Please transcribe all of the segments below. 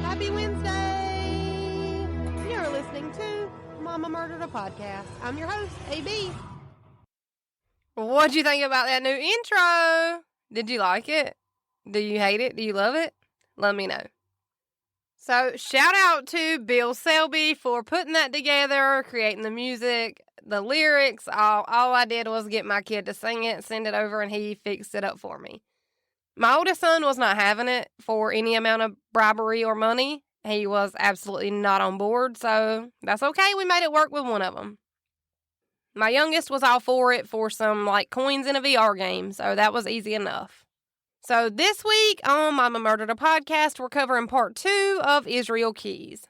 Happy Wednesday! You're listening to Mama Murdered a Podcast. I'm your host, AB. What'd you think about that new intro? Did you like it? Do you hate it? Do you love it? Let me know. So, shout out to Bill Selby for putting that together, creating the music, the lyrics. All I did was get my kid to sing it, send it over, and he fixed it up for me. My oldest son was not having it for any amount of bribery or money. He was absolutely not on board, so that's okay. We made it work with one of them. My youngest was all for it for some coins in a VR game, so that was easy enough. So this week on Mama Murdered a Podcast, we're covering part 2 of Israel Keys.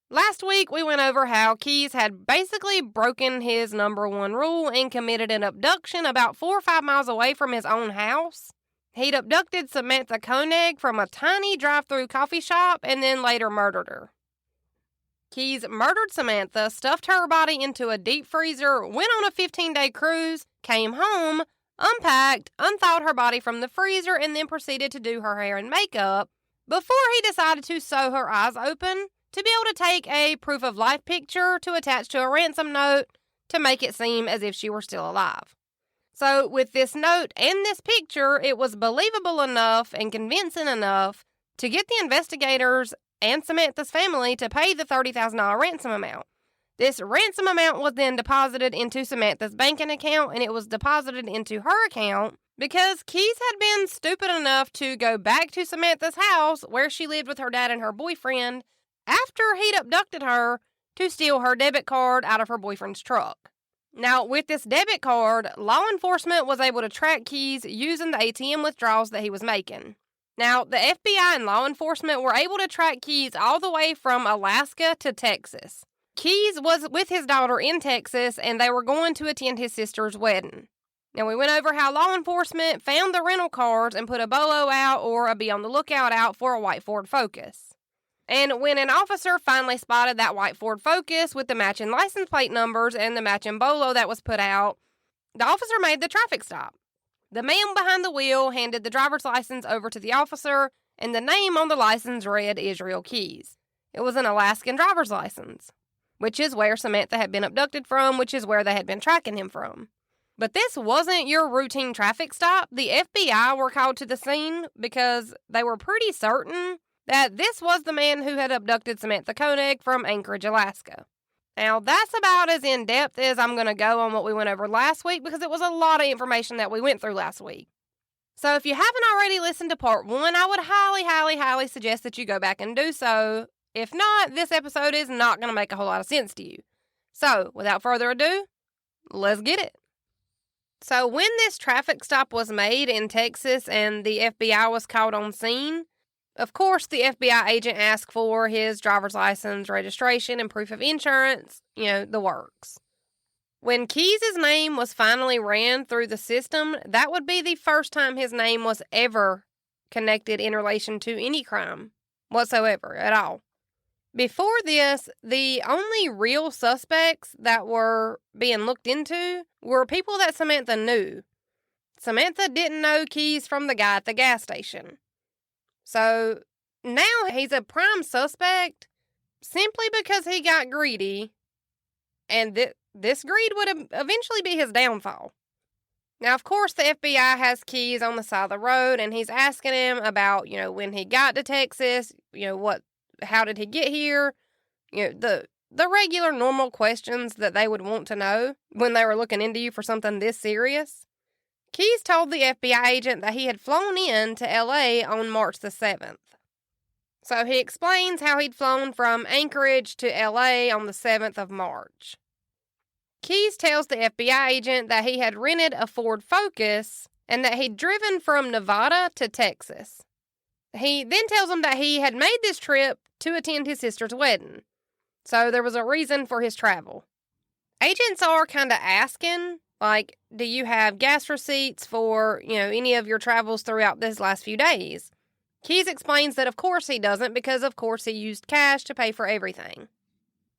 Last week, we went over how Keys had basically broken his number 1 rule and committed an abduction about 4 or 5 miles away from his own house. He'd abducted Samantha Koenig from a tiny drive-through coffee shop and then later murdered her. Keys murdered Samantha, stuffed her body into a deep freezer, went on a 15-day cruise, came home, unpacked, unthawed her body from the freezer, and then proceeded to do her hair and makeup before he decided to sew her eyes open to be able to take a proof of life picture to attach to a ransom note to make it seem as if she were still alive. So with this note and this picture, it was believable enough and convincing enough to get the investigators and Samantha's family to pay the $30,000 ransom amount. This ransom amount was then deposited into Samantha's banking account, and it was deposited into her account because Keys had been stupid enough to go back to Samantha's house where she lived with her dad and her boyfriend after he'd abducted her to steal her debit card out of her boyfriend's truck. Now, with this debit card, law enforcement was able to track Keys using the ATM withdrawals that he was making. Now, the FBI and law enforcement were able to track Keys all the way from Alaska to Texas. Keys was with his daughter in Texas, and they were going to attend his sister's wedding. Now, we went over how law enforcement found the rental cars and put a BOLO out or a be on the lookout out for a white Ford Focus. And when an officer finally spotted that white Ford Focus with the matching license plate numbers and the matching BOLO that was put out, the officer made the traffic stop. The man behind the wheel handed the driver's license over to the officer, and the name on the license read Israel Keys. It was an Alaskan driver's license, which is where Samantha had been abducted from, which is where they had been tracking him from. But this wasn't your routine traffic stop. The FBI were called to the scene because they were pretty certain that this was the man who had abducted Samantha Koenig from Anchorage, Alaska. Now, that's about as in-depth as I'm going to go on what we went over last week because it was a lot of information that we went through last week. So if you haven't already listened to part 1, I would highly suggest that you go back and do so. If not, this episode is not going to make a whole lot of sense to you. So, without further ado, let's get it. So, when this traffic stop was made in Texas and the FBI was called on scene, of course, the FBI agent asked for his driver's license, registration, and proof of insurance, the works. When Keys' name was finally ran through the system, that would be the first time his name was ever connected in relation to any crime whatsoever at all. Before this, the only real suspects that were being looked into were people that Samantha knew. Samantha didn't know Keys from the guy at the gas station. So now he's a prime suspect simply because he got greedy, and this greed would eventually be his downfall. Now, of course, the FBI has Keys on the side of the road, and he's asking him about, when he got to Texas, how did he get here? The regular normal questions that they would want to know when they were looking into you for something this serious. Keyes told the FBI agent that he had flown in to L.A. on March the 7th. So he explains how he'd flown from Anchorage to L.A. on the 7th of March. Keyes tells the FBI agent that he had rented a Ford Focus and that he'd driven from Nevada to Texas. He then tells him that he had made this trip to attend his sister's wedding. So there was a reason for his travel. Agents are kind of asking, like, do you have gas receipts for, any of your travels throughout this last few days? Keyes explains that of course he doesn't because of course he used cash to pay for everything.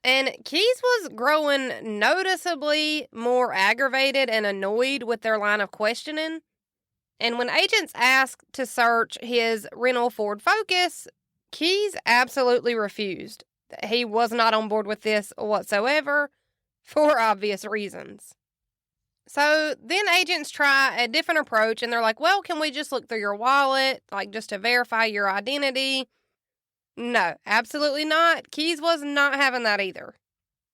And Keyes was growing noticeably more aggravated and annoyed with their line of questioning. And when agents asked to search his rental Ford Focus, Keyes absolutely refused. He was not on board with this whatsoever, for obvious reasons. So then agents try a different approach, and they're like, well, can we just look through your wallet, just to verify your identity? No, absolutely not. Keyes was not having that either.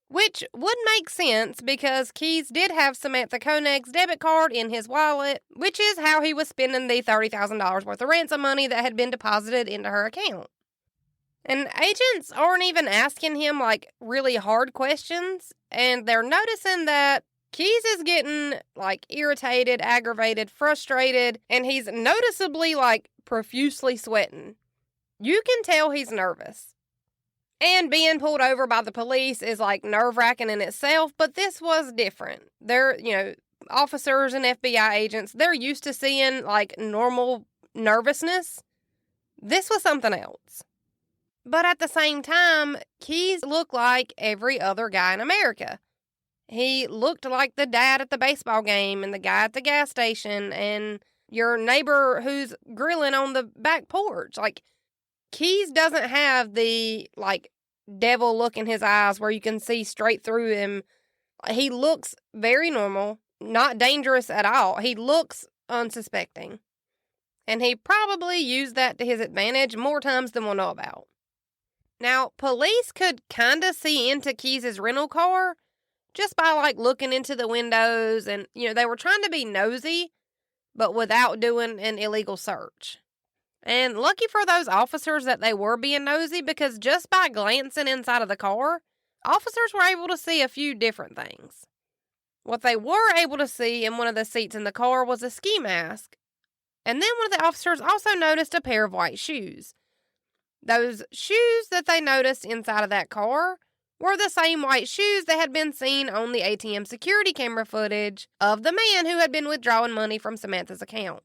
Which would make sense because Keyes did have Samantha Koenig's debit card in his wallet, which is how he was spending the $30,000 worth of ransom money that had been deposited into her account. And agents aren't even asking him, really hard questions, and they're noticing that Keyes is getting, irritated, aggravated, frustrated, and he's noticeably, profusely sweating. You can tell he's nervous. And being pulled over by the police is, nerve-wracking in itself, but this was different. They're, officers and FBI agents, they're used to seeing, normal nervousness. This was something else. But at the same time, Keyes looked like every other guy in America. He looked like the dad at the baseball game and the guy at the gas station and your neighbor who's grilling on the back porch. Keyes doesn't have the, devil look in his eyes where you can see straight through him. He looks very normal, not dangerous at all. He looks unsuspecting. And he probably used that to his advantage more times than we'll know about. Now, police could kind of see into Keyes' rental car just by, looking into the windows and, they were trying to be nosy, but without doing an illegal search. And lucky for those officers that they were being nosy because just by glancing inside of the car, officers were able to see a few different things. What they were able to see in one of the seats in the car was a ski mask. And then one of the officers also noticed a pair of white shoes. Those shoes that they noticed inside of that car were the same white shoes that had been seen on the ATM security camera footage of the man who had been withdrawing money from Samantha's account.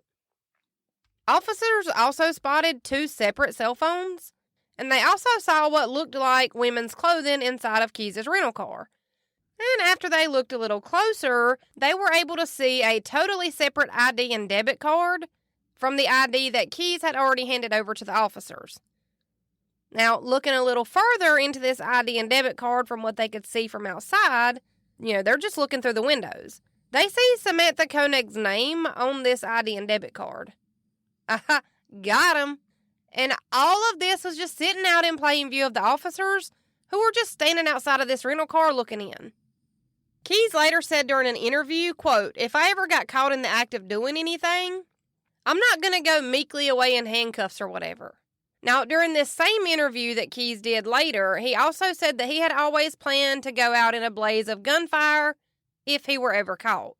Officers also spotted 2 separate cell phones, and they also saw what looked like women's clothing inside of Keyes' rental car. And after they looked a little closer, they were able to see a totally separate ID and debit card from the ID that Keyes had already handed over to the officers. Now, looking a little further into this ID and debit card from what they could see from outside, they're just looking through the windows. They see Samantha Koenig's name on this ID and debit card. Aha, got him. And all of this was just sitting out in plain view of the officers who were just standing outside of this rental car looking in. Keyes later said during an interview, quote, "If I ever got caught in the act of doing anything, I'm not going to go meekly away in handcuffs or whatever." Now, during this same interview that Keyes did later, he also said that he had always planned to go out in a blaze of gunfire if he were ever caught.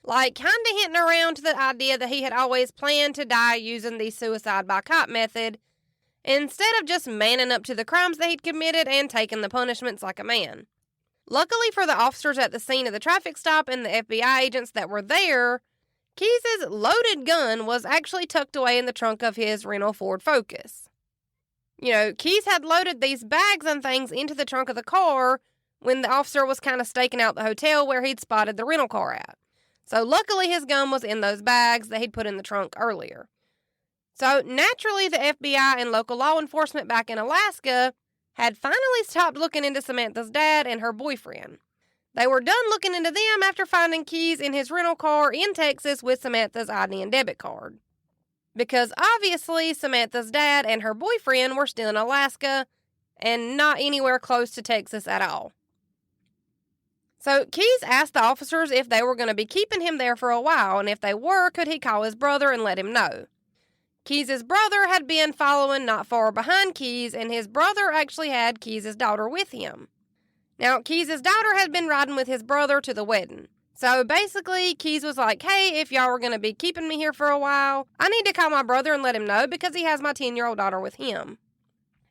Kind of hinting around to the idea that he had always planned to die using the suicide by cop method, instead of just manning up to the crimes that he'd committed and taking the punishments like a man. Luckily for the officers at the scene of the traffic stop and the FBI agents that were there, Keyes' loaded gun was actually tucked away in the trunk of his rental Ford Focus. Keyes had loaded these bags and things into the trunk of the car when the officer was kind of staking out the hotel where he'd spotted the rental car at. So luckily his gun was in those bags that he'd put in the trunk earlier. So naturally the FBI and local law enforcement back in Alaska had finally stopped looking into Samantha's dad and her boyfriend. They were done looking into them after finding Keyes in his rental car in Texas with Samantha's ID and debit card. Because obviously Samantha's dad and her boyfriend were still in Alaska and not anywhere close to Texas at all. So Keys asked the officers if they were going to be keeping him there for a while, and if they were, could he call his brother and let him know? Keys' brother had been following not far behind Keys, and his brother actually had Keys' daughter with him. Now, Keys' daughter had been riding with his brother to the wedding. So basically, Keys was like, hey, if y'all are going to be keeping me here for a while, I need to call my brother and let him know because he has my 10-year-old daughter with him.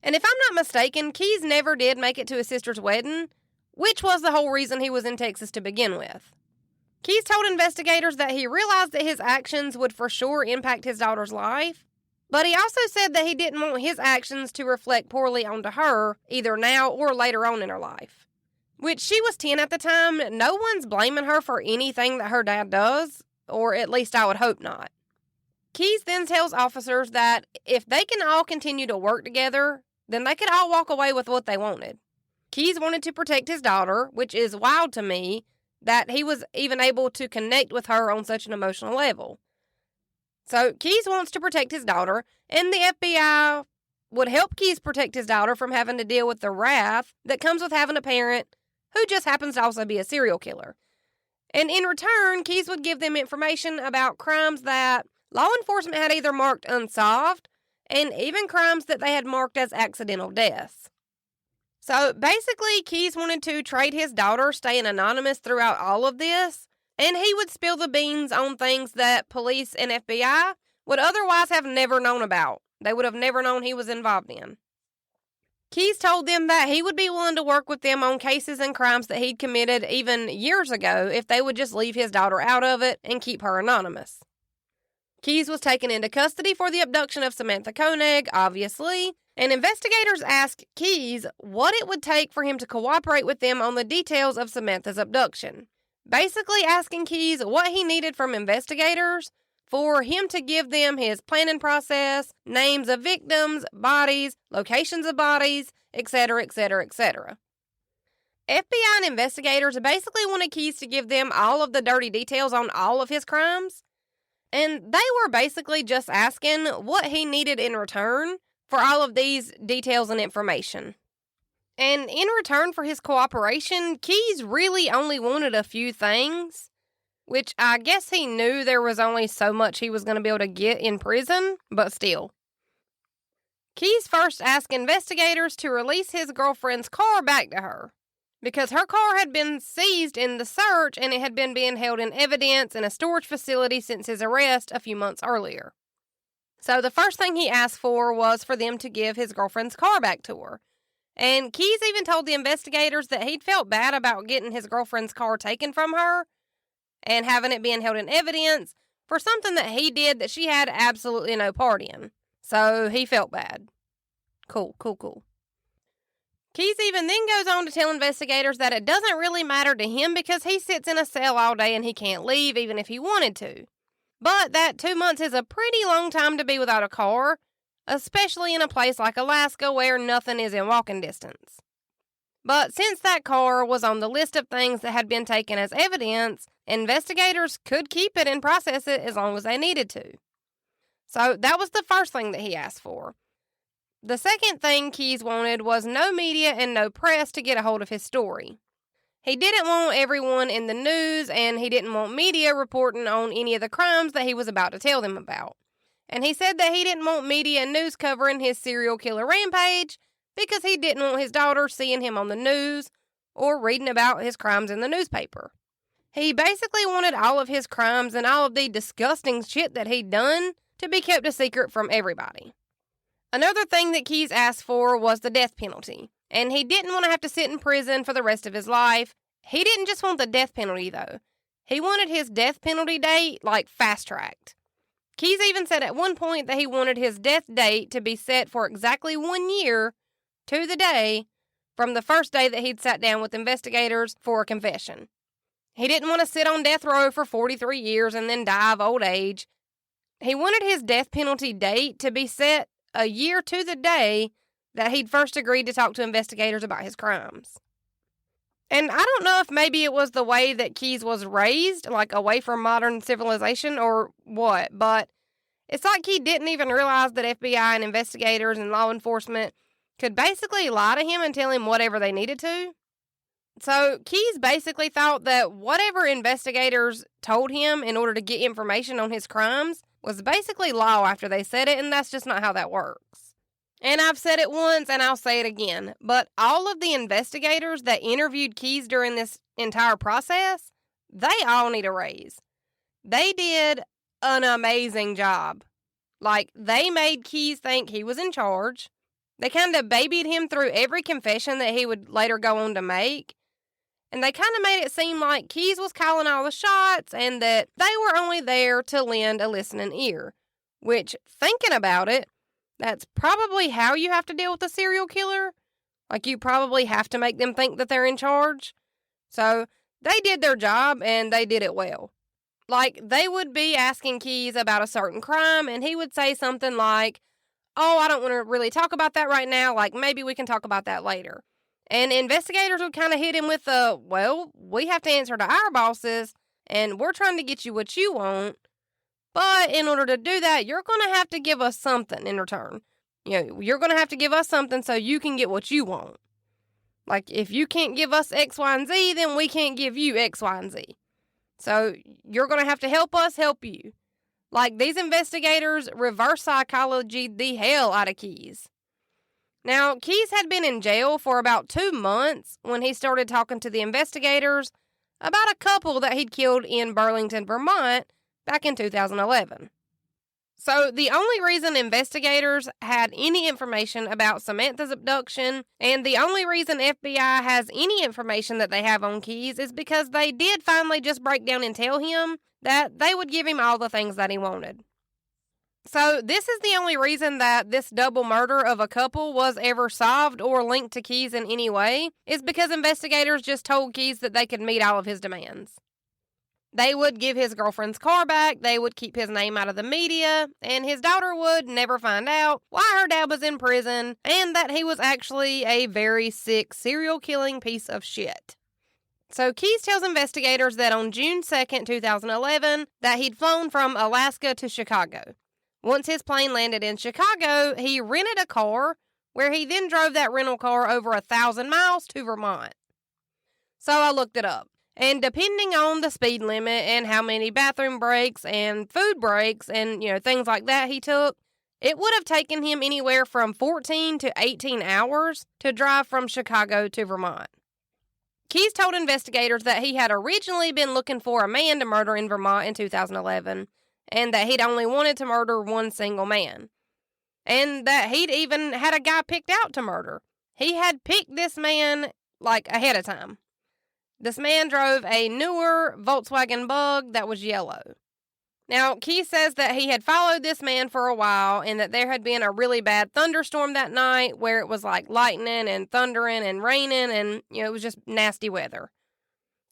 And if I'm not mistaken, Keys never did make it to his sister's wedding, which was the whole reason he was in Texas to begin with. Keys told investigators that he realized that his actions would for sure impact his daughter's life, but he also said that he didn't want his actions to reflect poorly onto her, either now or later on in her life. Which she was 10 at the time, no one's blaming her for anything that her dad does, or at least I would hope not. Keys then tells officers that if they can all continue to work together, then they could all walk away with what they wanted. Keys wanted to protect his daughter, which is wild to me that he was even able to connect with her on such an emotional level. So Keys wants to protect his daughter, and the FBI would help Keys protect his daughter from having to deal with the wrath that comes with having a parent who just happens to also be a serial killer. And in return, Keys would give them information about crimes that law enforcement had either marked unsolved, and even crimes that they had marked as accidental deaths. So basically, Keys wanted to trade his daughter staying anonymous throughout all of this, and he would spill the beans on things that police and FBI would otherwise have never known about. They would have never known he was involved in. Keys told them that he would be willing to work with them on cases and crimes that he'd committed even years ago if they would just leave his daughter out of it and keep her anonymous. Keys was taken into custody for the abduction of Samantha Koenig, obviously, and investigators asked Keys what it would take for him to cooperate with them on the details of Samantha's abduction, basically asking Keys what he needed from investigators for him to give them his planning process, names of victims, bodies, locations of bodies, etc., etc., etc. FBI and investigators basically wanted Keys to give them all of the dirty details on all of his crimes, and they were basically just asking what he needed in return for all of these details and information. And in return for his cooperation, Keys really only wanted a few things, which I guess he knew there was only so much he was going to be able to get in prison, but still. Keys first asked investigators to release his girlfriend's car back to her, because her car had been seized in the search and it had been being held in evidence in a storage facility since his arrest a few months earlier. So the first thing he asked for was for them to give his girlfriend's car back to her. And Keys even told the investigators that he'd felt bad about getting his girlfriend's car taken from her and having it being held in evidence for something that he did that she had absolutely no part in. So he felt bad. Cool. Keys even then goes on to tell investigators that it doesn't really matter to him because he sits in a cell all day and he can't leave even if he wanted to. But that 2 months is a pretty long time to be without a car, especially in a place like Alaska where nothing is in walking distance. But since that car was on the list of things that had been taken as evidence, investigators could keep it and process it as long as they needed to. So that was the first thing that he asked for. The second thing Keys wanted was no media and no press to get a hold of his story. He didn't want everyone in the news, and he didn't want media reporting on any of the crimes that he was about to tell them about. And he said that he didn't want media and news covering his serial killer rampage because he didn't want his daughter seeing him on the news or reading about his crimes in the newspaper. He basically wanted all of his crimes and all of the disgusting shit that he'd done to be kept a secret from everybody. Another thing that Keys asked for was the death penalty, and he didn't want to have to sit in prison for the rest of his life. He didn't just want the death penalty, though. He wanted his death penalty date, fast-tracked. Keys even said at one point that he wanted his death date to be set for exactly 1 year to the day from the first day that he'd sat down with investigators for a confession. He didn't want to sit on death row for 43 years and then die of old age. He wanted his death penalty date to be set a year to the day that he'd first agreed to talk to investigators about his crimes. And I don't know if maybe it was the way that Keys was raised, away from modern civilization or what, but it's like he didn't even realize that FBI and investigators and law enforcement could basically lie to him and tell him whatever they needed to. So Keys basically thought that whatever investigators told him in order to get information on his crimes was basically law after they said it, and that's just not how that works. And I've said it once, and I'll say it again, but all of the investigators that interviewed Keys during this entire process, they all need a raise. They did an amazing job. Like, they made Keys think he was in charge. They kind of babied him through every confession that he would later go on to make. And they kind of made it seem like Keys was calling all the shots and that they were only there to lend a listening ear. Which, thinking about it, that's probably how you have to deal with a serial killer. Like, you probably have to make them think that they're in charge. So, they did their job and they did it well. Like, they would be asking Keys about a certain crime and he would say something like, "Oh, I don't want to really talk about that right now. Like, maybe we can talk about that later." And investigators would kind of hit him with well, we have to answer to our bosses, and we're trying to get you what you want. But in order to do that, you're going to have to give us something in return. You're going to have to give us something so you can get what you want. Like, if you can't give us X, Y, and Z, then we can't give you X, Y, and Z. So you're going to have to help us help you. Like, these investigators reverse psychology the hell out of Keys. Now, Keys had been in jail for about 2 months when he started talking to the investigators about a couple that he'd killed in Burlington, Vermont back in 2011. So, the only reason investigators had any information about Samantha's abduction and the only reason FBI has any information that they have on Keys is because they did finally just break down and tell him that they would give him all the things that he wanted. So, this is the only reason that this double murder of a couple was ever solved or linked to Keys in any way, is because investigators just told Keys that they could meet all of his demands. They would give his girlfriend's car back, they would keep his name out of the media, and his daughter would never find out why her dad was in prison and that he was actually a very sick, serial-killing piece of shit. So Keys tells investigators that on June 2nd, 2011, that he'd flown from Alaska to Chicago. Once his plane landed in Chicago, he rented a car, where he then drove that rental car over 1,000 miles to Vermont. So I looked it up, and depending on the speed limit and how many bathroom breaks and food breaks and, things like that he took, it would have taken him anywhere from 14 to 18 hours to drive from Chicago to Vermont. Keys told investigators that he had originally been looking for a man to murder in Vermont in 2011, and that he'd only wanted to murder one single man. And that he'd even had a guy picked out to murder. He had picked this man, ahead of time. This man drove a newer Volkswagen Bug that was yellow. Now, Keys says that he had followed this man for a while and that there had been a really bad thunderstorm that night where it was like lightning and thundering and raining and, it was just nasty weather.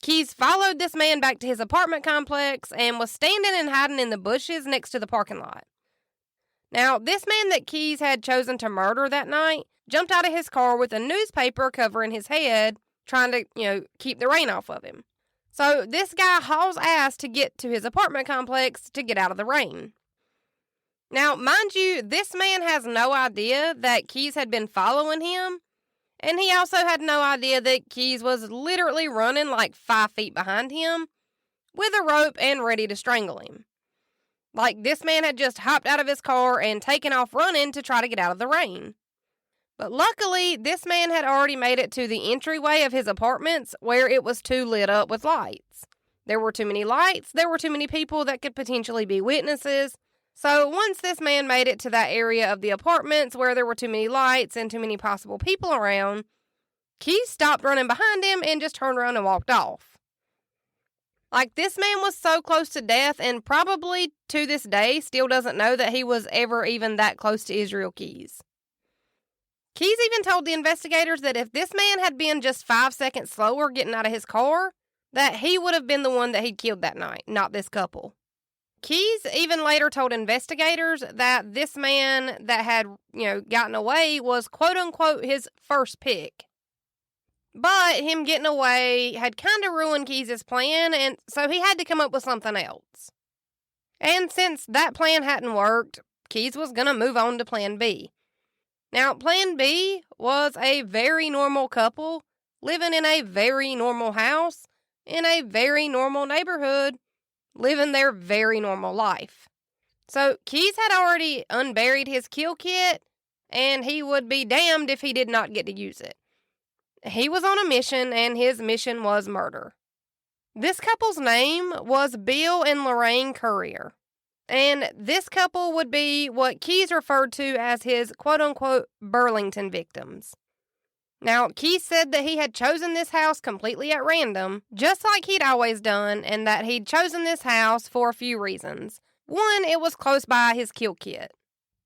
Keys followed this man back to his apartment complex and was standing and hiding in the bushes next to the parking lot. Now, this man that Keys had chosen to murder that night jumped out of his car with a newspaper covering his head, trying to, keep the rain off of him. So this guy hauls ass to get to his apartment complex to get out of the rain. Now, mind you, this man has no idea that Keys had been following him, and he also had no idea that Keys was literally running 5 feet behind him with a rope and ready to strangle him. This man had just hopped out of his car and taken off running to try to get out of the rain. But luckily, this man had already made it to the entryway of his apartments where it was too lit up with lights. There were too many lights, there were too many people that could potentially be witnesses. So once this man made it to that area of the apartments where there were too many lights and too many possible people around, Keys stopped running behind him and just turned around and walked off. This man was so close to death and probably to this day still doesn't know that he was ever even that close to Israel Keys. Keys even told the investigators that if this man had been just 5 seconds slower getting out of his car, that he would have been the one that he'd killed that night, not this couple. Keys even later told investigators that this man that had, gotten away was quote-unquote his first pick. But him getting away had kind of ruined Keys' plan, and so he had to come up with something else. And since that plan hadn't worked, Keys was going to move on to plan B. Now, plan B was a very normal couple living in a very normal house, in a very normal neighborhood, living their very normal life. So Keys had already unburied his kill kit, and he would be damned if he did not get to use it. He was on a mission, and his mission was murder. This couple's name was Bill and Lorraine Currier. And this couple would be what Keys referred to as his quote-unquote Burlington victims. Now, Keys said that he had chosen this house completely at random, just like he'd always done, and that he'd chosen this house for a few reasons. One, it was close by his kill kit.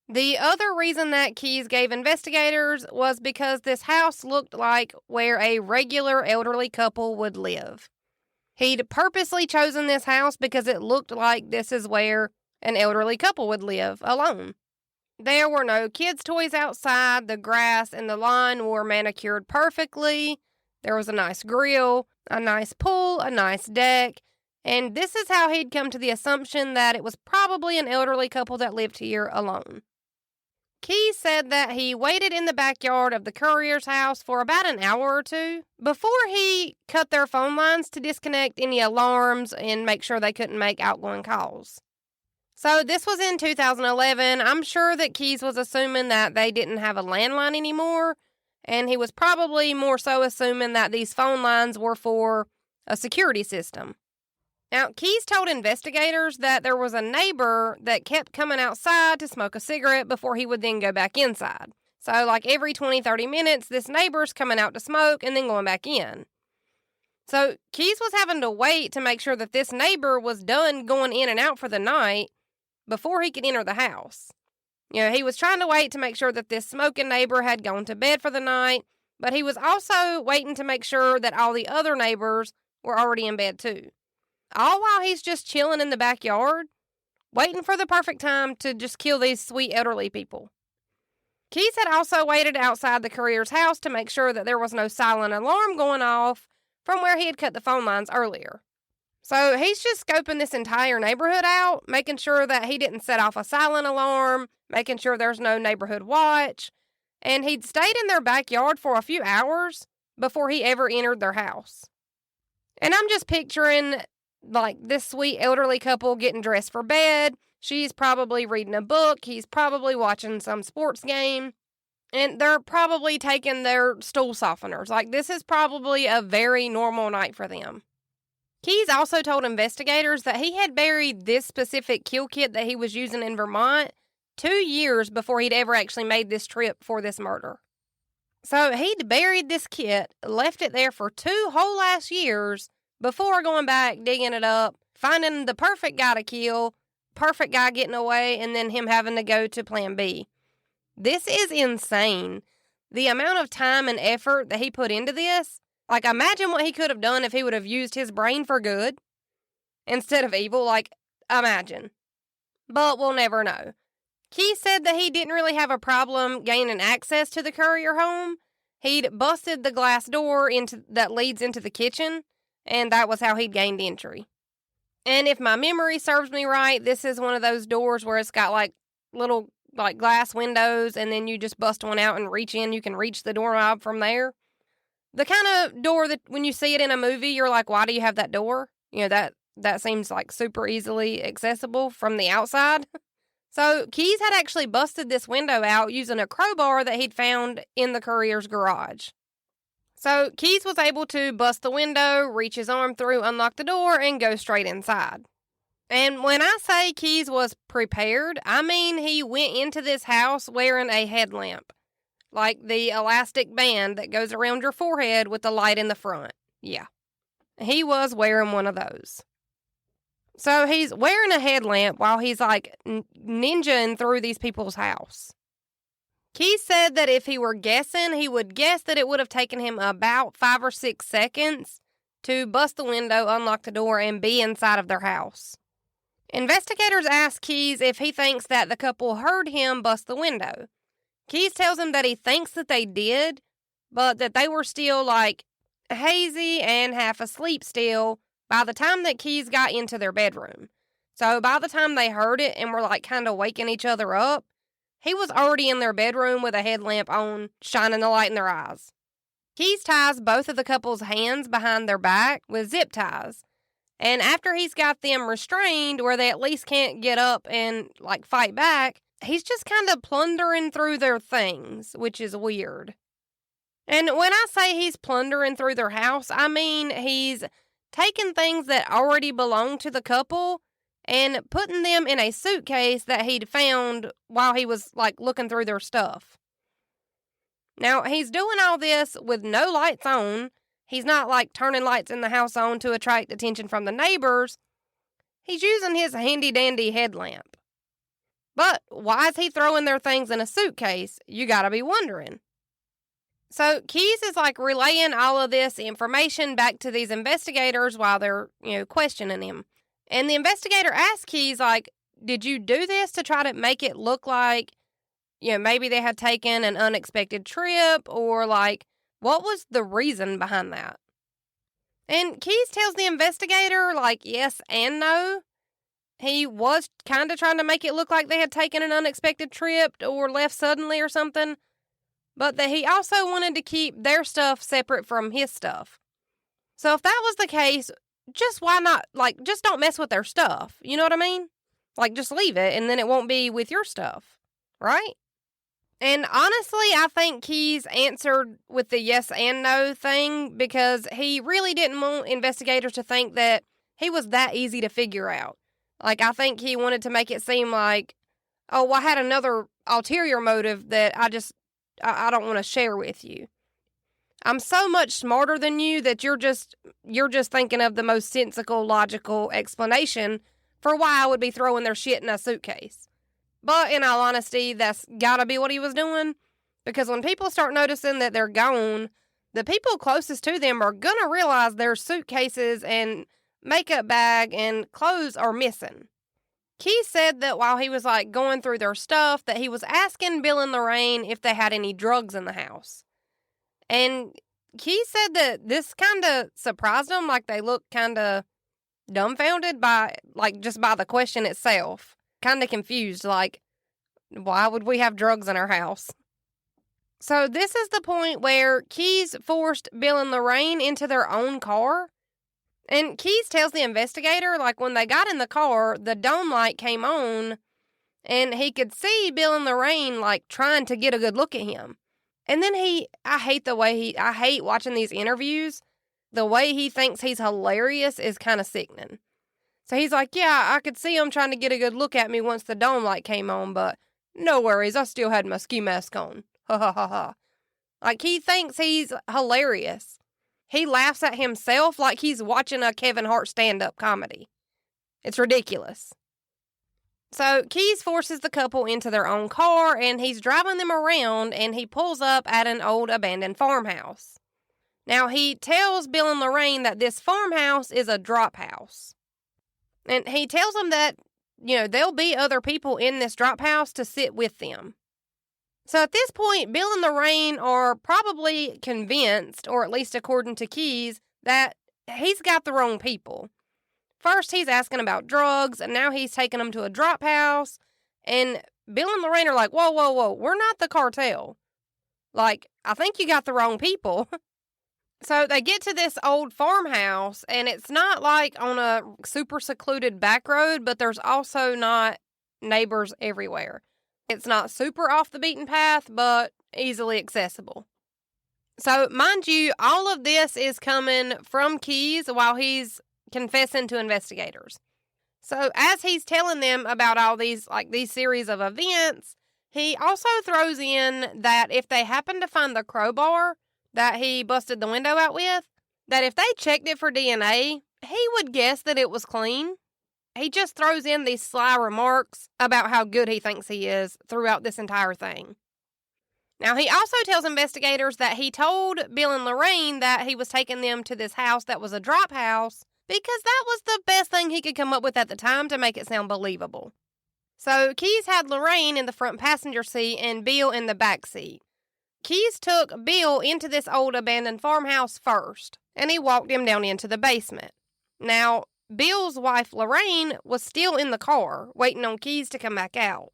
The other reason that Keys gave investigators was because this house looked like where a regular elderly couple would live. He'd purposely chosen this house because it looked like this is where an elderly couple would live alone. There were no kids' toys outside, the grass and the lawn were manicured perfectly, there was a nice grill, a nice pool, a nice deck, and this is how he'd come to the assumption that it was probably an elderly couple that lived here alone. Keys said that he waited in the backyard of the Currier's house for about an hour or two before he cut their phone lines to disconnect any alarms and make sure they couldn't make outgoing calls. So this was in 2011. I'm sure that Keys was assuming that they didn't have a landline anymore, and he was probably more so assuming that these phone lines were for a security system. Now, Keys told investigators that there was a neighbor that kept coming outside to smoke a cigarette before he would then go back inside. So, like every 20-30 minutes, this neighbor's coming out to smoke and then going back in. So, Keys was having to wait to make sure that this neighbor was done going in and out for the night before he could enter the house. You know, he was trying to wait to make sure that this smoking neighbor had gone to bed for the night, but he was also waiting to make sure that all the other neighbors were already in bed too. All while he's just chilling in the backyard, waiting for the perfect time to just kill these sweet elderly people. Keys had also waited outside the Currier's house to make sure that there was no silent alarm going off from where he had cut the phone lines earlier. So he's just scoping this entire neighborhood out, making sure that he didn't set off a silent alarm, making sure there's no neighborhood watch, and he'd stayed in their backyard for a few hours before he ever entered their house. And I'm just picturing, like, this sweet elderly couple getting dressed for bed. She's probably reading a book. He's probably watching some sports game. And they're probably taking their stool softeners. Like, this is probably a very normal night for them. Keys also told investigators that he had buried this specific kill kit that he was using in Vermont 2 years before he'd ever actually made this trip for this murder. So he'd buried this kit, left it there for 2 whole last years before going back, digging it up, finding the perfect guy to kill, perfect guy getting away, and then him having to go to plan B. This is insane. The amount of time and effort that he put into this. Like, imagine what he could have done if he would have used his brain for good instead of evil. Like, imagine. But we'll never know. Keys said that he didn't really have a problem gaining access to the Currier home. He'd busted the glass door that leads into the kitchen, and that was how he'd gained entry. And if my memory serves me right, this is one of those doors where it's got, like, little, like, glass windows, and then you just bust one out and reach in. You can reach the doorknob from there. The kind of door that when you see it in a movie, you're like, why do you have that door? You know, that seems like super easily accessible from the outside. So Keys had actually busted this window out using a crowbar that he'd found in the Currier's garage. So Keys was able to bust the window, reach his arm through, unlock the door, and go straight inside. And when I say Keys was prepared, I mean he went into this house wearing a headlamp. Like the elastic band that goes around your forehead with the light in the front. Yeah. He was wearing one of those. So he's wearing a headlamp while he's like ninjaing through these people's house. Keys said that if he were guessing, he would guess that it would have taken him about 5 or 6 seconds to bust the window, unlock the door, and be inside of their house. Investigators asked Keys if he thinks that the couple heard him bust the window. Keys tells him that he thinks that they did, but that they were still, like, hazy and half asleep still by the time that Keys got into their bedroom. So by the time they heard it and were, like, kind of waking each other up, he was already in their bedroom with a headlamp on, shining the light in their eyes. Keys ties both of the couple's hands behind their back with zip ties. And after he's got them restrained where they at least can't get up and, fight back, he's just kind of plundering through their things, which is weird. And when I say he's plundering through their house, I mean he's taking things that already belong to the couple and putting them in a suitcase that he'd found while he was, looking through their stuff. Now, he's doing all this with no lights on. He's not, turning lights in the house on to attract attention from the neighbors. He's using his handy-dandy headlamp. But why is he throwing their things in a suitcase? You gotta be wondering. So, Keys is, relaying all of this information back to these investigators while they're, questioning him. And the investigator asks Keys, did you do this to try to make it look like, maybe they had taken an unexpected trip, or, what was the reason behind that? And Keys tells the investigator, yes and no. He was kind of trying to make it look like they had taken an unexpected trip or left suddenly or something, but that he also wanted to keep their stuff separate from his stuff. So if that was the case, just why not, just don't mess with their stuff. You know what I mean? Just leave it, and then it won't be with your stuff, right? And honestly, I think Keys answered with the yes and no thing because he really didn't want investigators to think that he was that easy to figure out. I think he wanted to make it seem like, oh, well, I had another ulterior motive that I don't want to share with you. I'm so much smarter than you that you're just thinking of the most sensical, logical explanation for why I would be throwing their shit in a suitcase. But in all honesty, that's gotta be what he was doing, because when people start noticing that they're gone, the people closest to them are gonna realize their suitcases and makeup bag and clothes are missing. Keith said that while he was going through their stuff, that he was asking Bill and Lorraine if they had any drugs in the house. And Keith said that this kind of surprised them, they looked kind of dumbfounded by, just by the question itself. Kind of confused, why would we have drugs in our house? So this is the point where Keys forced Bill and Lorraine into their own car. And Keys tells the investigator, when they got in the car, the dome light came on, and he could see Bill and Lorraine, trying to get a good look at him. And then I hate watching these interviews. The way he thinks he's hilarious is kind of sickening. So he's yeah, I could see him trying to get a good look at me once the dome light came on, but no worries, I still had my ski mask on. Ha ha ha ha. He thinks he's hilarious. He laughs at himself like he's watching a Kevin Hart stand-up comedy. It's ridiculous. So Keys forces the couple into their own car, and he's driving them around, and he pulls up at an old abandoned farmhouse. Now, he tells Bill and Lorraine that this farmhouse is a drop house. And he tells them that, there'll be other people in this drop house to sit with them. So at this point, Bill and Lorraine are probably convinced, or at least according to Keys, that he's got the wrong people. First, he's asking about drugs, and now he's taking them to a drop house. And Bill and Lorraine are whoa, whoa, whoa, we're not the cartel. I think you got the wrong people. So they get to this old farmhouse, and it's not on a super secluded back road, but there's also not neighbors everywhere. It's not super off the beaten path, but easily accessible. So, mind you, all of this is coming from Keys while he's confessing to investigators. So, as he's telling them about all these series of events, he also throws in that if they happen to find the crowbar that he busted the window out with, that if they checked it for DNA, he would guess that it was clean. He just throws in these sly remarks about how good he thinks he is throughout this entire thing. Now, he also tells investigators that he told Bill and Lorraine that he was taking them to this house that was a drop house because that was the best thing he could come up with at the time to make it sound believable. So, Keys had Lorraine in the front passenger seat and Bill in the back seat. Keys took Bill into this old abandoned farmhouse first, and he walked him down into the basement. Now, Bill's wife, Lorraine, was still in the car, waiting on Keys to come back out.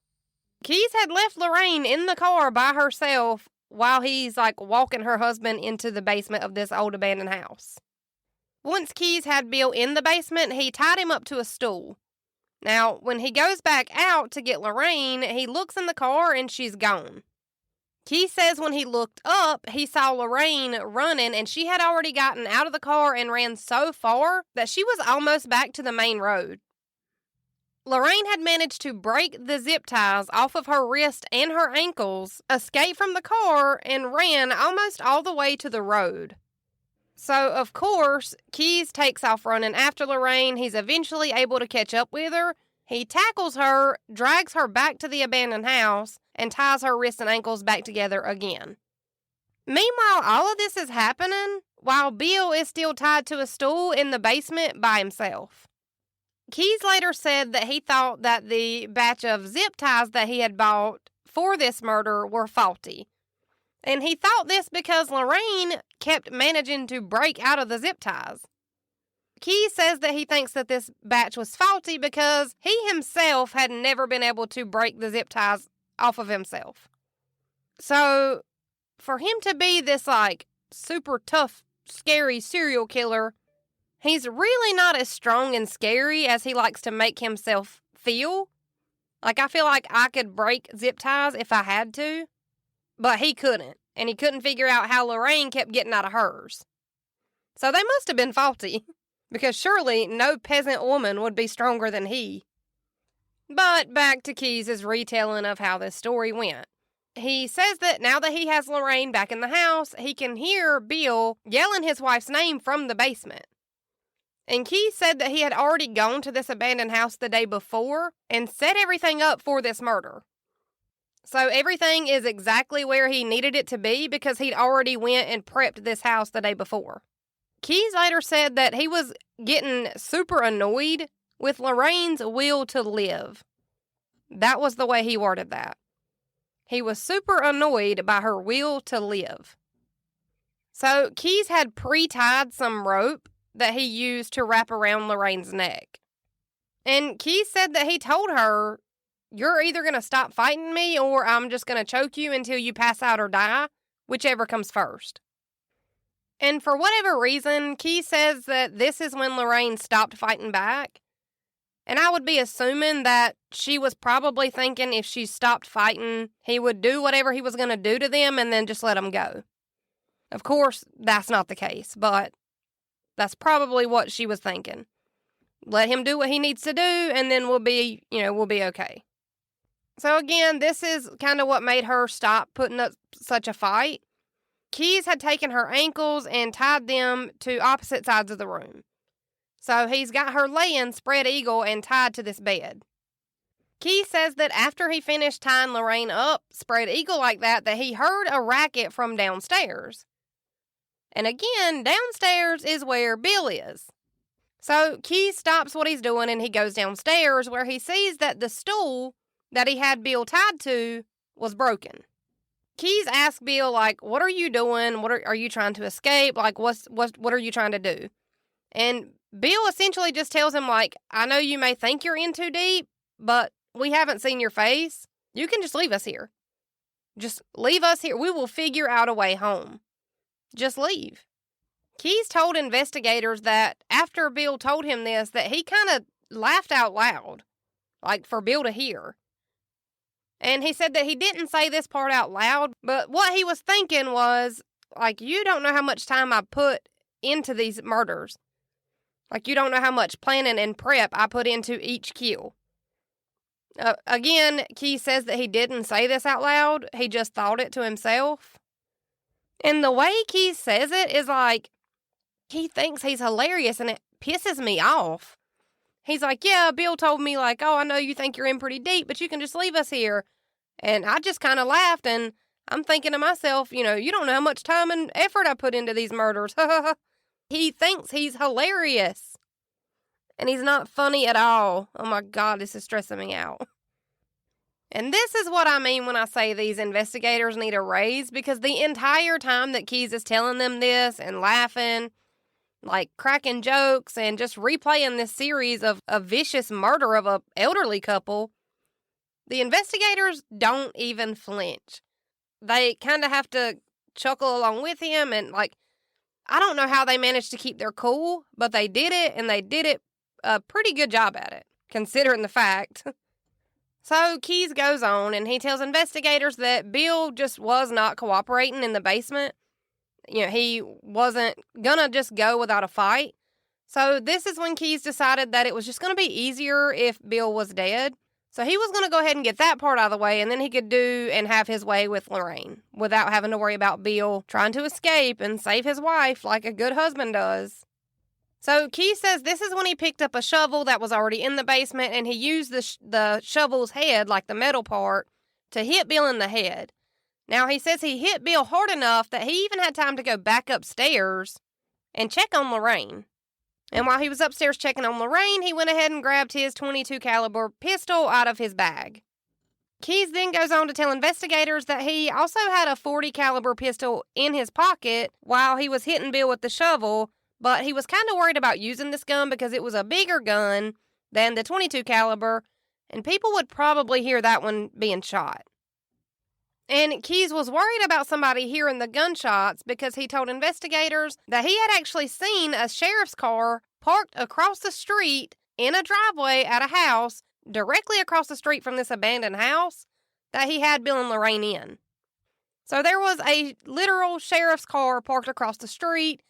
Keys had left Lorraine in the car by herself while he's walking her husband into the basement of this old abandoned house. Once Keys had Bill in the basement, he tied him up to a stool. Now, when he goes back out to get Lorraine, he looks in the car and she's gone. Keys says when he looked up, he saw Lorraine running, and she had already gotten out of the car and ran so far that she was almost back to the main road. Lorraine had managed to break the zip ties off of her wrist and her ankles, escape from the car, and ran almost all the way to the road. So, of course, Keys takes off running after Lorraine. He's eventually able to catch up with her. He tackles her, drags her back to the abandoned house, and ties her wrists and ankles back together again. Meanwhile, all of this is happening while Bill is still tied to a stool in the basement by himself. Keys later said that he thought that the batch of zip ties that he had bought for this murder were faulty. And he thought this because Lorraine kept managing to break out of the zip ties. Keys says that he thinks that this batch was faulty because he himself had never been able to break the zip ties off of himself. So, for him to be this, super tough, scary serial killer, he's really not as strong and scary as he likes to make himself feel. I feel like I could break zip ties if I had to, but he couldn't. And he couldn't figure out how Lorraine kept getting out of hers. So they must have been faulty, because surely no peasant woman would be stronger than he. But back to Keys' retelling of how this story went. He says that now that he has Lorraine back in the house, he can hear Bill yelling his wife's name from the basement. And Keys said that he had already gone to this abandoned house the day before and set everything up for this murder. So everything is exactly where he needed it to be because he'd already went and prepped this house the day before. Keys later said that he was getting super annoyed with Lorraine's will to live. That was the way he worded that. He was super annoyed by her will to live. So Keys had pre-tied some rope that he used to wrap around Lorraine's neck. And Keys said that he told her, "You're either going to stop fighting me or I'm just going to choke you until you pass out or die, whichever comes first." And for whatever reason, Keys says that this is when Lorraine stopped fighting back. And I would be assuming that she was probably thinking if she stopped fighting, he would do whatever he was going to do to them and then just let them go. Of course, that's not the case, but that's probably what she was thinking. Let him do what he needs to do, and then we'll be okay. So again, this is kind of what made her stop putting up such a fight. Keys had taken her ankles and tied them to opposite sides of the room. So he's got her laying spread eagle and tied to this bed. Keys says that after he finished tying Lorraine up spread eagle like that he heard a racket from downstairs. And again, downstairs is where Bill is. So Keys stops what he's doing and he goes downstairs where he sees that the stool that he had Bill tied to was broken. Keys asks Bill, what are you doing? What are you trying to escape? What are you trying to do? And Bill essentially just tells him, I know you may think you're in too deep, but we haven't seen your face. You can just leave us here. Just leave us here. We will figure out a way home. Just leave. Keys told investigators that after Bill told him this, that he kind of laughed out loud, for Bill to hear. And he said that he didn't say this part out loud, but what he was thinking was, you don't know how much time I put into these murders. You don't know how much planning and prep I put into each kill. Again, Keys says that he didn't say this out loud. He just thought it to himself. And the way Keys says it is he thinks he's hilarious and it pisses me off. He's yeah, Bill told me oh, I know you think you're in pretty deep, but you can just leave us here. And I just kind of laughed and I'm thinking to myself, you don't know how much time and effort I put into these murders. He thinks he's hilarious. And he's not funny at all. Oh my God, this is stressing me out. And this is what I mean when I say these investigators need a raise, because the entire time that Keys is telling them this and laughing, cracking jokes and just replaying this series of a vicious murder of an elderly couple, the investigators don't even flinch. they kind of have to chuckle along with him. And, I don't know how they managed to keep their cool, but they did it, and they did it a pretty good job at it, considering the fact. So Keys goes on, and he tells investigators that Bill just was not cooperating in the basement. He wasn't gonna just go without a fight. So this is when Keys decided that it was just gonna be easier if Bill was dead. So he was gonna go ahead and get that part out of the way, and then he could do and have his way with Lorraine without having to worry about Bill trying to escape and save his wife like a good husband does. So Keys says this is when he picked up a shovel that was already in the basement, and he used the shovel's head, like the metal part, to hit Bill in the head. Now, he says he hit Bill hard enough that he even had time to go back upstairs and check on Lorraine. And while he was upstairs checking on Lorraine, he went ahead and grabbed his .22 caliber pistol out of his bag. Keys then goes on to tell investigators that he also had a .40 caliber pistol in his pocket while he was hitting Bill with the shovel, but he was kind of worried about using this gun because it was a bigger gun than the .22 caliber, and people would probably hear that one being shot. And Keys was worried about somebody hearing the gunshots because he told investigators that he had actually seen a sheriff's car parked across the street in a driveway at a house directly across the street from this abandoned house that he had Bill and Lorraine in. So there was a literal sheriff's car parked across the street.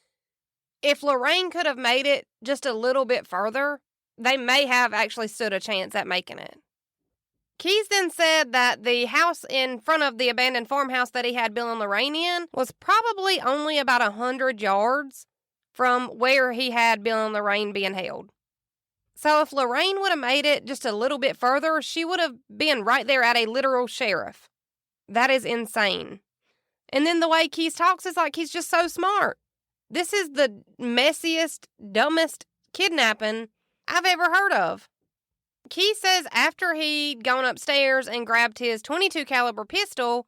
If Lorraine could have made it just a little bit further, they may have actually stood a chance at making it. Keys then said that the house in front of the abandoned farmhouse that he had Bill and Lorraine in was probably only about 100 yards from where he had Bill and Lorraine being held. So if Lorraine would have made it just a little bit further, she would have been right there at a literal sheriff. That is insane. And then the way Keys talks is like he's just so smart. This is the messiest, dumbest kidnapping I've ever heard of. Keys says after he'd gone upstairs and grabbed his .22 caliber pistol,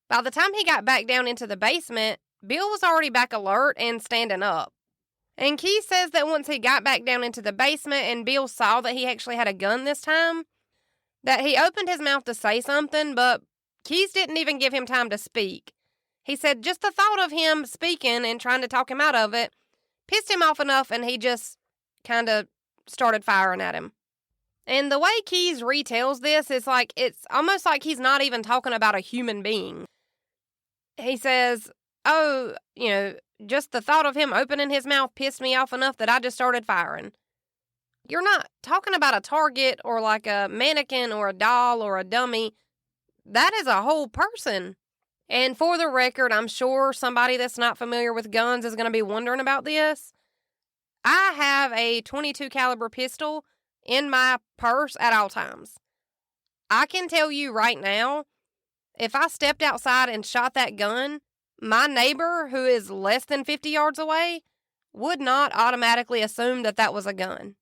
by the time he got back down into the basement, Bill was already back alert and standing up. And Keys says that once he got back down into the basement and Bill saw that he actually had a gun this time, that he opened his mouth to say something, but Keys didn't even give him time to speak. He said just the thought of him speaking and trying to talk him out of it pissed him off enough, and he just kind of started firing at him. And the way Keys retells this is it's almost like he's not even talking about a human being. He says, just the thought of him opening his mouth pissed me off enough that I just started firing. You're not talking about a target or like a mannequin or a doll or a dummy. That is a whole person. And for the record, I'm sure somebody that's not familiar with guns is going to be wondering about this. I have a .22 caliber pistol in my purse at all times. I can tell you right now, if I stepped outside and shot that gun, my neighbor, who is less than 50 yards away, would not automatically assume that that was a gun.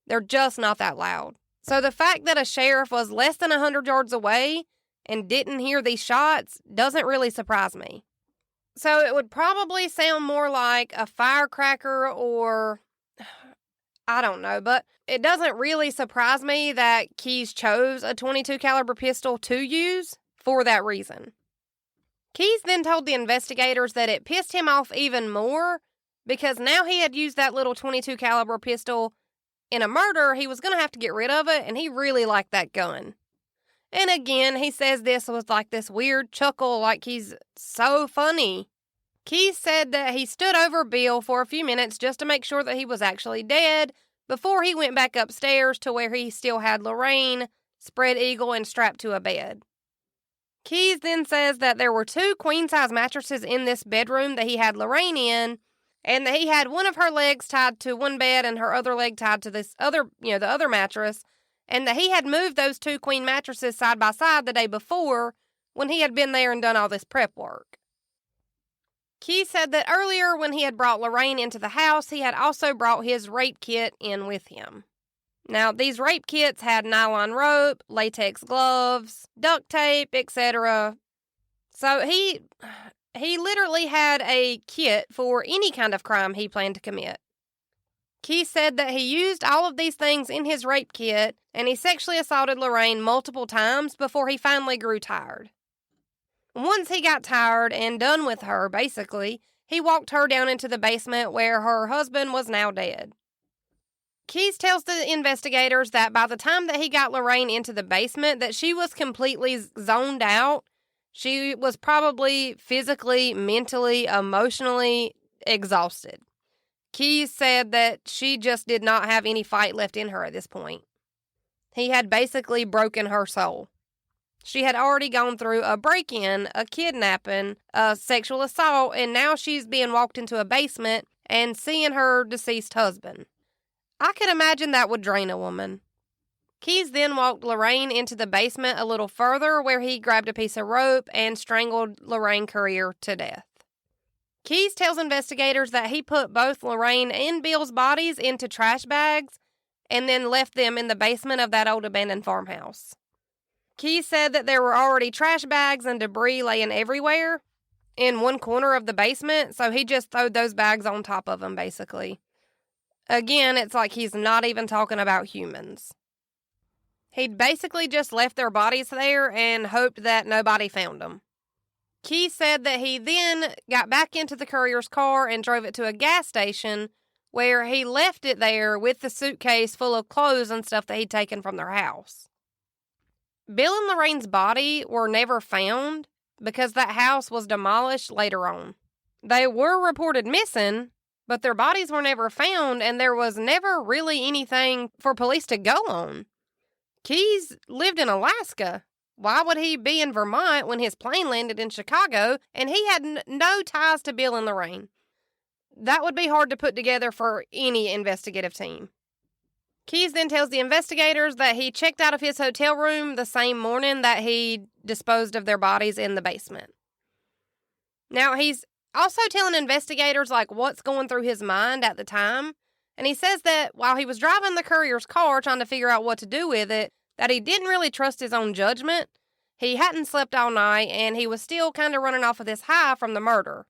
They're just not that loud. So the fact that a sheriff was less than 100 yards away and didn't hear these shots doesn't really surprise me. So it would probably sound more like a firecracker or I don't know, but it doesn't really surprise me that Keys chose a .22 caliber pistol to use for that reason. Keys then told the investigators that it pissed him off even more because now he had used that little .22 caliber pistol in a murder. He was going to have to get rid of it, and he really liked that gun. And again, he says this was like this weird chuckle, like he's so funny. Keys said that he stood over Bill for a few minutes just to make sure that he was actually dead before he went back upstairs to where he still had Lorraine spread eagle and strapped to a bed. Keys then says that there were 2 queen-size mattresses in this bedroom that he had Lorraine in, and that he had one of her legs tied to one bed and her other leg tied to this other, the other mattress, and that he had moved those 2 queen mattresses side by side the day before when he had been there and done all this prep work. Keys said that earlier when he had brought Lorraine into the house, he had also brought his rape kit in with him. Now, these rape kits had nylon rope, latex gloves, duct tape, etc. So he literally had a kit for any kind of crime he planned to commit. Keys said that he used all of these things in his rape kit, and he sexually assaulted Lorraine multiple times before he finally grew tired. Once he got tired and done with her, basically, he walked her down into the basement where her husband was now dead. Keyes tells the investigators that by the time that he got Lorraine into the basement, that she was completely zoned out. She was probably physically, mentally, emotionally exhausted. Keyes said that she just did not have any fight left in her at this point. He had basically broken her soul. She had already gone through a break-in, a kidnapping, a sexual assault, and now she's being walked into a basement and seeing her deceased husband. I could imagine that would drain a woman. Keyes then walked Lorraine into the basement a little further, where he grabbed a piece of rope and strangled Lorraine Currier to death. Keyes tells investigators that he put both Lorraine and Bill's bodies into trash bags and then left them in the basement of that old abandoned farmhouse. Keyes said that there were already trash bags and debris laying everywhere in one corner of the basement, so he just threw those bags on top of them, basically. Again, it's like he's not even talking about humans. He'd basically just left their bodies there and hoped that nobody found them. Keyes said that he then got back into the courier's car and drove it to a gas station where he left it there with the suitcase full of clothes and stuff that he'd taken from their house. Bill and Lorraine's body were never found because that house was demolished later on. They were reported missing, but their bodies were never found, and there was never really anything for police to go on. Keyes lived in Alaska. Why would he be in Vermont when his plane landed in Chicago, and he had no ties to Bill and Lorraine? That would be hard to put together for any investigative team. Keyes then tells the investigators that he checked out of his hotel room the same morning that he disposed of their bodies in the basement. Now, he's also telling investigators, what's going through his mind at the time. And he says that while he was driving the courier's car trying to figure out what to do with it, that he didn't really trust his own judgment. He hadn't slept all night, and he was still kind of running off of this high from the murder.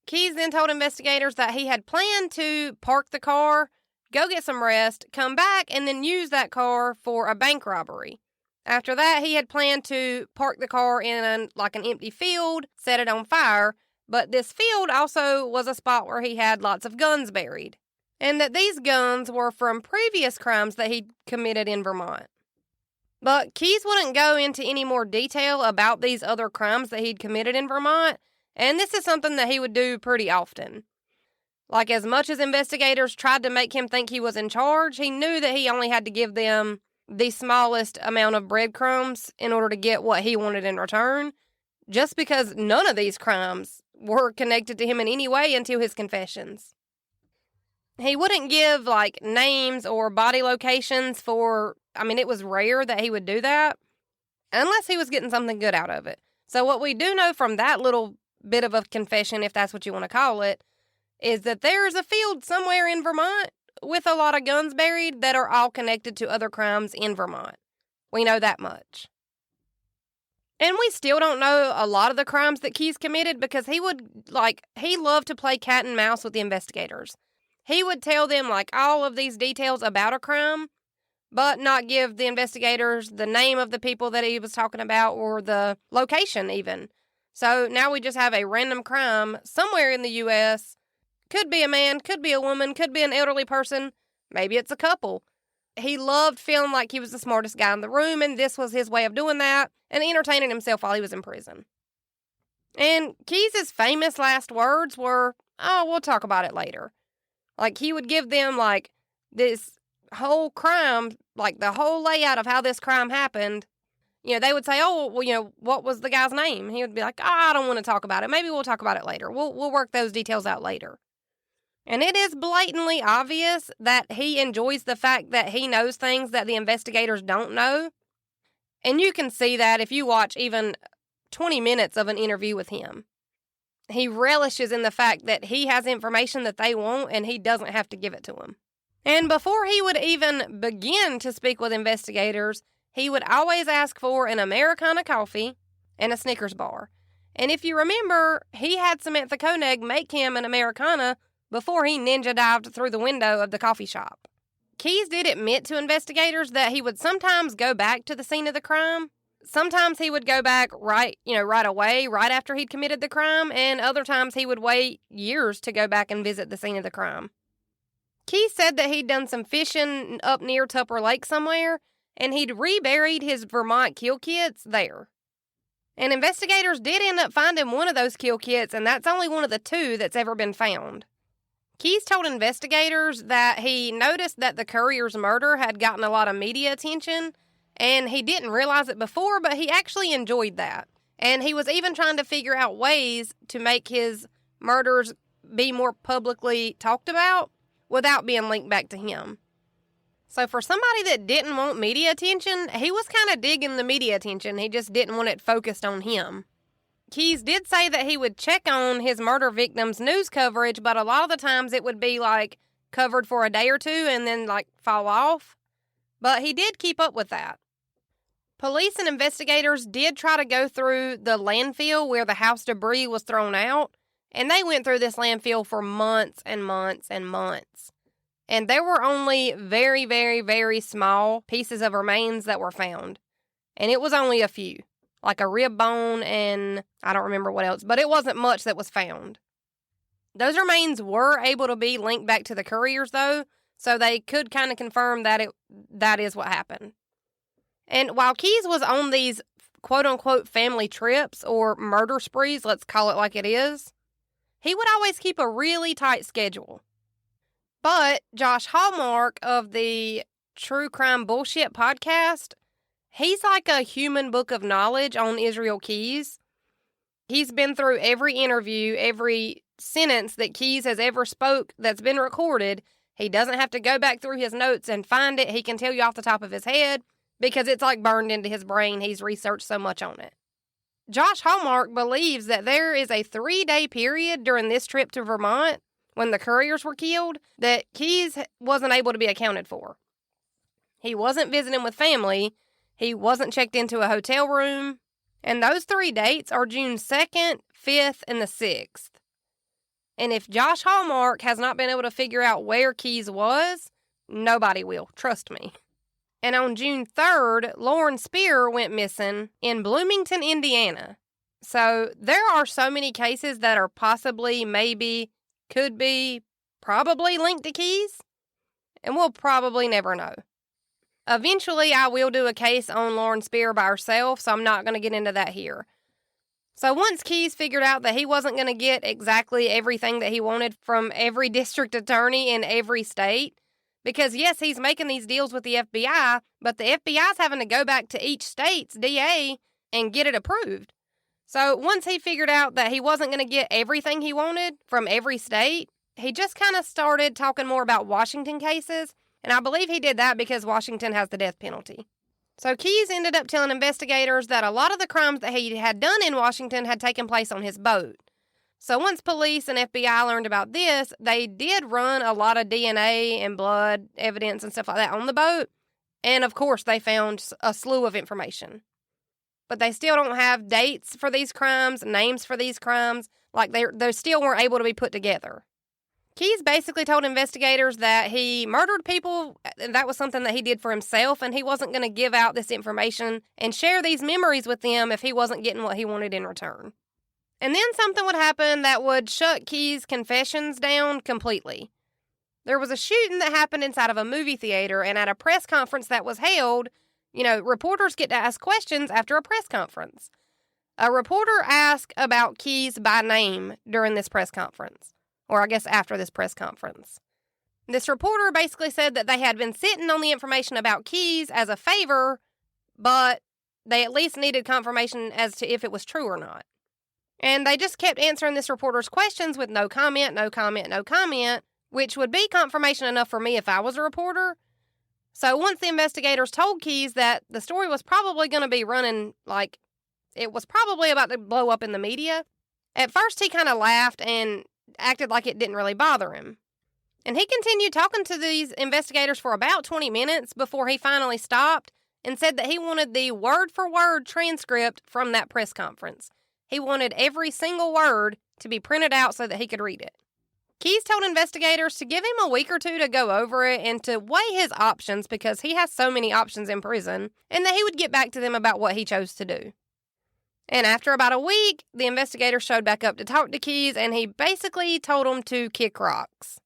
Keyes then told investigators that he had planned to park the car, go get some rest, come back, and then use that car for a bank robbery. After that, he had planned to park the car in an empty field, set it on fire, but this field also was a spot where he had lots of guns buried, and that these guns were from previous crimes that he'd committed in Vermont. But Keyes wouldn't go into any more detail about these other crimes that he'd committed in Vermont, and this is something that he would do pretty often. As much as investigators tried to make him think he was in charge, he knew that he only had to give them the smallest amount of breadcrumbs in order to get what he wanted in return, just because none of these crimes were connected to him in any way until his confessions. He wouldn't give, names or body locations it was rare that he would do that, unless he was getting something good out of it. So what we do know from that little bit of a confession, if that's what you want to call it, is that there's a field somewhere in Vermont with a lot of guns buried that are all connected to other crimes in Vermont. We know that much. And we still don't know a lot of the crimes that Keyes committed because he loved to play cat and mouse with the investigators. He would tell them, all of these details about a crime, but not give the investigators the name of the people that he was talking about or the location even. So now we just have a random crime somewhere in the U.S. Could be a man, could be a woman, could be an elderly person. Maybe it's a couple. He loved feeling like he was the smartest guy in the room, and this was his way of doing that and entertaining himself while he was in prison. And Keyes' famous last words were, "Oh, we'll talk about it later." He would give them, this whole crime, the whole layout of how this crime happened. They would say, "Oh, well, what was the guy's name?" He would be like, "Oh, I don't want to talk about it. Maybe we'll talk about it later. We'll work those details out later." And it is blatantly obvious that he enjoys the fact that he knows things that the investigators don't know. And you can see that if you watch even 20 minutes of an interview with him. He relishes in the fact that he has information that they want and he doesn't have to give it to them. And before he would even begin to speak with investigators, he would always ask for an Americana coffee and a Snickers bar. And if you remember, he had Samantha Koenig make him an Americana before he ninja dived through the window of the coffee shop. Keyes did admit to investigators that he would sometimes go back to the scene of the crime, Sometimes he would go back right away, right after he'd committed the crime, and other times he would wait years to go back and visit the scene of the crime. Keyes said that he'd done some fishing up near Tupper Lake somewhere, and he'd reburied his Vermont kill kits there. And investigators did end up finding one of those kill kits, and that's only one of the 2 that's ever been found. Keyes told investigators that he noticed that the courier's murder had gotten a lot of media attention, and he didn't realize it before, but he actually enjoyed that. And he was even trying to figure out ways to make his murders be more publicly talked about without being linked back to him. So for somebody that didn't want media attention, he was kind of digging the media attention. He just didn't want it focused on him. Keyes did say that he would check on his murder victims' news coverage, but a lot of the times it would be covered for a day or 2 and then fall off. But he did keep up with that. Police and investigators did try to go through the landfill where the house debris was thrown out, and they went through this landfill for months and months and months. And there were only very, very, very small pieces of remains that were found. And it was only a few, like a rib bone and I don't remember what else, but it wasn't much that was found. Those remains were able to be linked back to the couriers, though, so they could kind of confirm that that is what happened. And while Keyes was on these quote-unquote family trips or murder sprees, let's call it like it is, he would always keep a really tight schedule. But Josh Hallmark of the True Crime Bullshit podcast, he's like a human book of knowledge on Israel Keyes. He's been through every interview, every sentence that Keyes has ever spoke that's been recorded. He doesn't have to go back through his notes and find it. He can tell you off the top of his head because it's burned into his brain. He's researched so much on it. Josh Hallmark believes that there is a 3-day period during this trip to Vermont when the couriers were killed that Keyes wasn't able to be accounted for. He wasn't visiting with family. He wasn't checked into a hotel room. And those 3 dates are June 2nd, 5th, and the 6th. And if Josh Hallmark has not been able to figure out where Keyes was, nobody will. Trust me. And on June 3rd, Lauren Spear went missing in Bloomington, Indiana. So there are so many cases that are possibly, maybe, could be, probably linked to Keyes. And we'll probably never know. Eventually, I will do a case on Lauren Spear by herself, so I'm not going to get into that here. So once Keyes figured out that he wasn't going to get exactly everything that he wanted from every district attorney in every state, because yes, he's making these deals with the FBI, but the FBI's having to go back to each state's DA and get it approved. So once he figured out that he wasn't going to get everything he wanted from every state, he just kind of started talking more about Washington cases, and I believe he did that because Washington has the death penalty. So Keyes ended up telling investigators that a lot of the crimes that he had done in Washington had taken place on his boat. So once police and FBI learned about this, they did run a lot of DNA and blood evidence and stuff like that on the boat. And of course, they found a slew of information. But they still don't have dates for these crimes, names for these crimes. They still weren't able to be put together. Keyes basically told investigators that he murdered people, and that was something that he did for himself, and he wasn't going to give out this information and share these memories with them if he wasn't getting what he wanted in return. And then something would happen that would shut Keyes' confessions down completely. There was a shooting that happened inside of a movie theater, and at a press conference that was held, reporters get to ask questions after a press conference. A reporter asked about Keyes by name during this press conference. Or I guess after this press conference. This reporter basically said that they had been sitting on the information about Keyes as a favor, but they at least needed confirmation as to if it was true or not. And they just kept answering this reporter's questions with no comment, no comment, no comment, which would be confirmation enough for me if I was a reporter. So once the investigators told Keyes that the story was probably going to be running, it was probably about to blow up in the media, at first he kind of laughed and acted like it didn't really bother him. And he continued talking to these investigators for about 20 minutes before he finally stopped and said that he wanted the word-for-word transcript from that press conference. He wanted every single word to be printed out so that he could read it. Keys told investigators to give him a week or two to go over it and to weigh his options because he has so many options in prison, and that he would get back to them about what he chose to do. And after about a week, the investigator showed back up to talk to Keys, and he basically told him to kick rocks.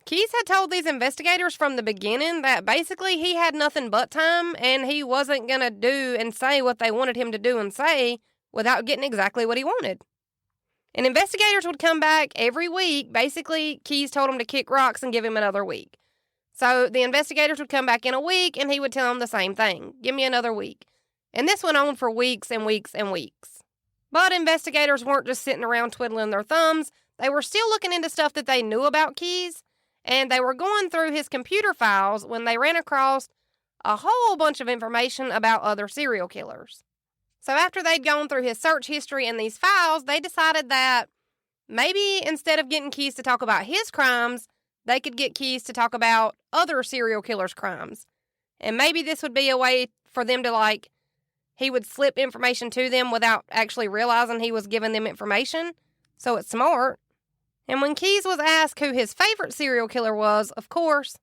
Keys had told these investigators from the beginning that basically he had nothing but time, and he wasn't going to do and say what they wanted him to do and say without getting exactly what he wanted. And investigators would come back every week. Basically, Keys told him to kick rocks and give him another week. So the investigators would come back in a week, and he would tell them the same thing. Give me another week. And this went on for weeks and weeks and weeks. But investigators weren't just sitting around twiddling their thumbs. They were still looking into stuff that they knew about Keys, and they were going through his computer files when they ran across a whole bunch of information about other serial killers. So after they'd gone through his search history in these files, they decided that maybe instead of getting Keys to talk about his crimes, they could get Keys to talk about other serial killers' crimes. And maybe this would be a way for them to, he would slip information to them without actually realizing he was giving them information. So it's smart. And when Keys was asked who his favorite serial killer was, of course,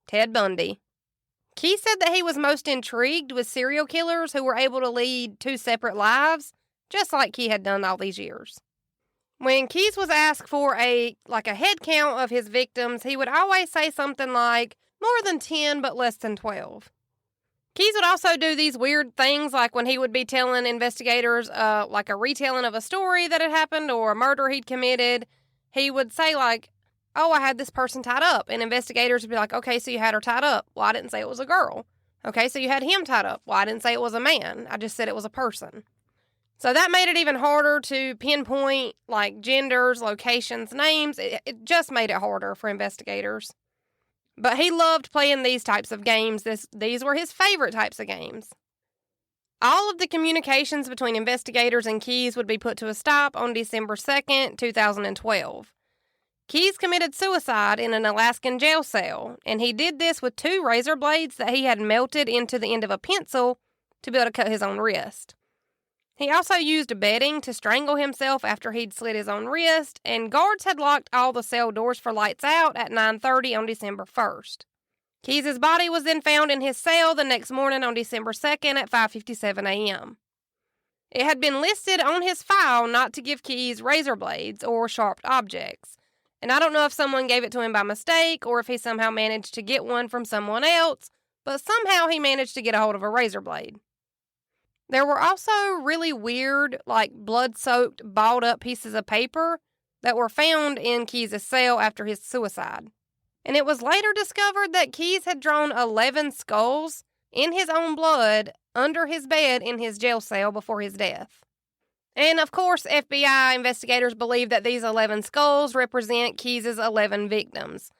Ted Bundy. Keys said that he was most intrigued with serial killers who were able to lead two separate lives, just like he had done all these years. When Keys was asked for a head count of his victims, he would always say something like, more than 10 but less than 12. Keys would also do these weird things, like when he would be telling investigators a retelling of a story that had happened or a murder he'd committed. He would say oh, I had this person tied up. And investigators would be like, okay, so you had her tied up. Well, I didn't say it was a girl. Okay, so you had him tied up. Well, I didn't say it was a man. I just said it was a person. So that made it even harder to pinpoint genders, locations, names. It just made it harder for investigators. But he loved playing these types of games. These were his favorite types of games. All of the communications between investigators and Keys would be put to a stop on December 2nd, 2012. Keys committed suicide in an Alaskan jail cell, and he did this with 2 razor blades that he had melted into the end of a pencil to be able to cut his own wrist. He also used bedding to strangle himself after he'd slit his own wrist, and guards had locked all the cell doors for lights out at 9:30 on December 1st. Keys' body was then found in his cell the next morning on December 2nd at 5:57 a.m. It had been listed on his file not to give Keys razor blades or sharp objects, and I don't know if someone gave it to him by mistake or if he somehow managed to get one from someone else, but somehow he managed to get a hold of a razor blade. There were also really weird, blood-soaked, balled-up pieces of paper that were found in Keys' cell after his suicide. And it was later discovered that Keys had drawn 11 skulls in his own blood under his bed in his jail cell before his death. And, of course, FBI investigators believe that these 11 skulls represent Keys' 11 victims.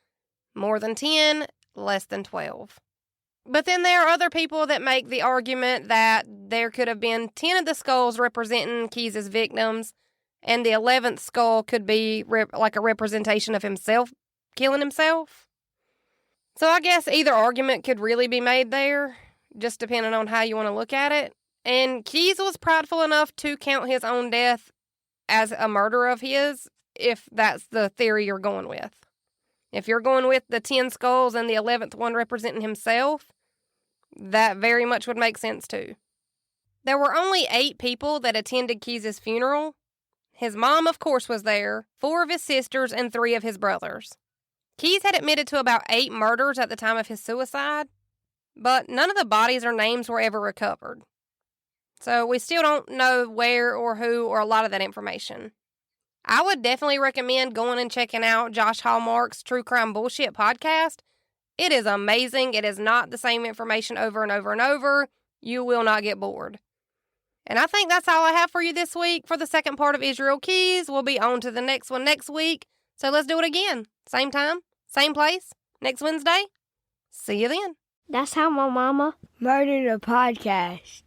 More than 10, less than 12. But then there are other people that make the argument that there could have been 10 of the skulls representing Keys' victims, and the 11th skull could be a representation of himself killing himself. So I guess either argument could really be made there, just depending on how you want to look at it. And Keys was prideful enough to count his own death as a murder of his, if that's the theory you're going with. If you're going with the 10 skulls and the 11th one representing himself, that very much would make sense too. There were only 8 people that attended Keys' funeral. His mom, of course, was there, 4 of his sisters, and 3 of his brothers. Keys had admitted to about 8 murders at the time of his suicide, but none of the bodies or names were ever recovered. So we still don't know where or who or a lot of that information. I would definitely recommend going and checking out Josh Hallmark's True Crime Bullshit podcast. It is amazing. It is not the same information over and over and over. You will not get bored. And I think that's all I have for you this week for the second part of Israel Keys. We'll be on to the next one next week. So let's do it again. Same time, same place, next Wednesday. See you then. That's how my mama murdered a podcast.